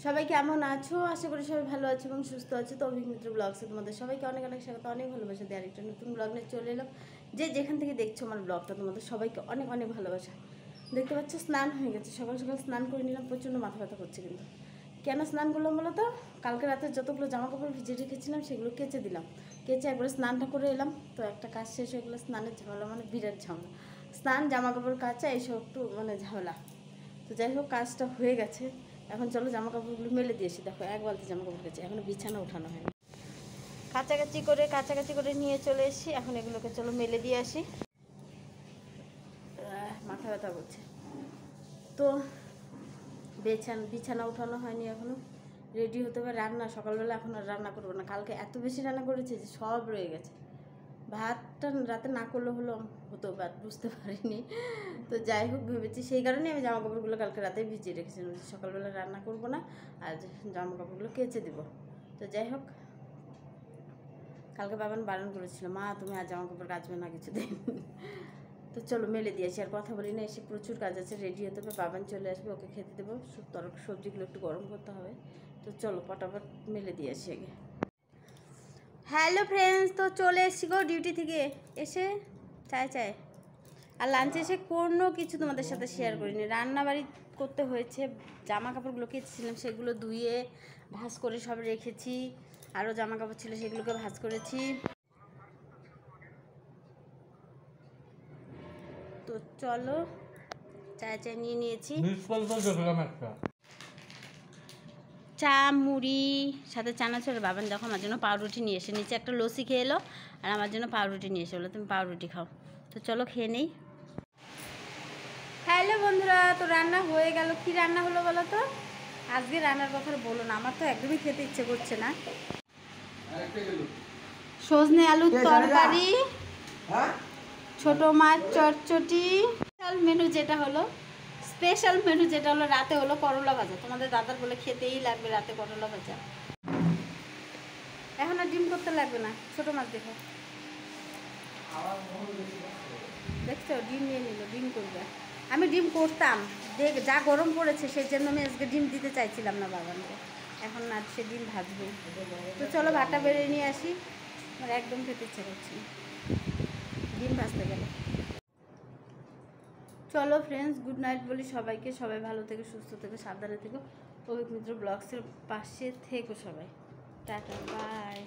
সবাই কেমন আছো? আশা করি সবাই ভালো আছো এবং সুস্থ আছো। তো অভিক মিত্র ব্লগসে তোমাদের সবাইকে অনেক অনেক স্বাগত, অনেক ভালোবাসা দিয়ে আরেকটা নতুন ব্লগ নিয়ে চলে এলাম। যে যেখান থেকে দেখছো আমার ব্লগটা, তোমাদের সবাইকে অনেক অনেক ভালোবাসা। দেখতে পাচ্ছ স্নান হয়ে গেছে, সকাল সকাল স্নান করে নিলাম। প্রচণ্ড মাথা ব্যথা করছে, কিন্তু কেন স্নান করলাম বলো তো? কালকে রাতে যতগুলো জামা কাপড় ভিজিয়ে রেখেছিলাম সেগুলো কেচে দিলাম, কেচে একবারে স্নানটা করে এলাম। তো একটা কাজ শেষ হয়ে গেলো, স্নানের ঝামেলা মানে বিরাট ঝামেলা। স্নান, জামা কাপড় কাচা এইসব একটু মানে ঝামেলা। তো যাই হোক, কাজটা হয়ে গেছে। এখন চলো জামা কাপড়গুলো মেলে দিয়েছি। দেখো এক বালতি জামা কাপড় গেছে, এখনো বিছানা ওঠানো হয়নি। কাছাকাছি করে নিয়ে চলে এসেছি। এখন এগুলোকে চলো মেলে দিয়ে আসি। মাথা ব্যথা করছে। তো বিছানা ওঠানো হয়নি এখনো, রেডি হতে হবে। রান্না সকালবেলা এখন আর রান্না করবো না, কালকে এত বেশি রান্না করেছে যে সব রয়ে গেছে। ভাতটা রাতে না করলে হতো, বাট বুঝতে পারিনি। তো যাই হোক, ভেবেছি সেই কারণে আমি জামা কাপড়গুলো কালকে রাতে ভিজিয়ে রেখেছিলাম, সকালবেলা রান্না করব না আর জামা কাপড়গুলো কেচে দেবো। তো যাই হোক, কালকে বাবান বারণ করেছিল, মা তুমি আর জামা কাপড় কাচবে না কিছুদিন। তো চলো মেলে দিয়েছি, আর কথা বলি না। এসে প্রচুর কাজ আছে, রেডি হতে হবে। বাবান চলে আসবে, ওকে খেতে দেবো। সবজিগুলো একটু গরম করতে হবে। তো চলো পটাপট মেলে দিয়ে আসি আগে। হ্যালো ফ্রেন্ডস, তো চলে এসেছি গো ডিউটি থেকে এসে। চায় আর লাঞ্চে এসে কোনো কিছু তোমাদের সাথে শেয়ার করিনি। রান্নাবাড়ি করতে হয়েছে, জামা কাপড়গুলো কেচেছিলাম সেগুলো ধুয়ে ভাঁজ করে সব রেখেছি। আরও জামা কাপড় ছিল সেগুলোকে ভাঁজ করেছি। তো চলো, চায় নিয়ে নিয়েছি। চা মুড়ি সাথে চানাচুর। বাবান দেখো আমার জন্য পাউরুটি নিয়ে এসে, নিচে একটা লস্যি খেয়ে এলো আর আমার জন্য পাউরুটি নিয়ে এসে বলো তুমি পাউরুটি খাও। তো চলো খেয়ে নেই। হ্যালো বন্ধুরা, তো রান্না হয়ে গেল। কি রান্না হলো বলো তো? আজকে রান্নার কথা বলো না, আমার তো একদমই খেতে ইচ্ছে করছে না। সজনে আলুর তরকারি, ছোট মাছ চটচটি। স্পেশাল মেনু যেটা হলো রাতে হলো করলা ভাজা। তোমাদের দাদার বলে খেতেই লাগবে রাতে করলা ভাজা। এখন আর ডিম করতে লাগবে না, ছোট মাছ দেখো। দেখছো ডিম নিয়ে নিল, ডিম করবে। আমি ডিম করতাম, যা গরম পড়েছে সেই জন্য আমি আজকে ডিম দিতে চাইছিলাম না বাবানকে। এখন না, সে ডিম ভাজবে। তো চলো ভাতটা বেড়ে নিয়ে আসি, আমার একদম খেতে ইচ্ছে করছে ডিম ভাজতে গেলে। চলো ফ্রেন্ডস, গুড নাইট বলি সবাইকে। সবাই ভালো থেকো, সুস্থ থেকো, সাবধানে থেকো। অভিক মিত্র ব্লগসের পাশে থেকো সবাই। Tata, by.